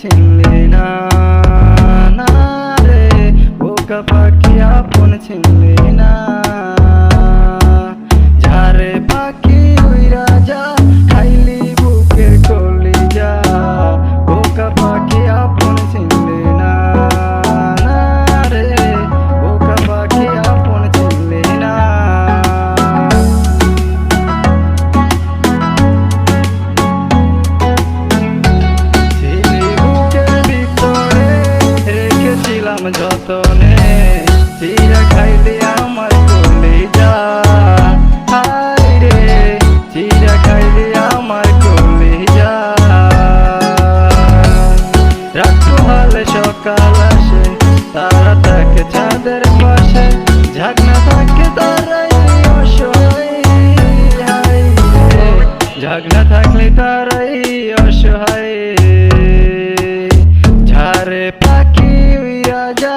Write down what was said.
চিনলি না, না রে বোকা পাখি আপন চিনলি না। ঝারে পাখি উইরা যা খাইলি বুকের কলিজা, বোকা পাখি আপন চিনলি না, না রে বোকা পাখি আপন চিনলি না। যতনে চিরা খাইলি আমার কলিজা, হায় রে চিরা খাইলি আমার কলিজা। রাত পোহালে সকাল আসে, তারা থাকে চাঁদের পাশে, ঝাঁকনা থাকে তারাই অসহায়, হায় রে ঝাঁকনা থাকলে তারাই অসহায়। ঝারে পাখি উইরা যা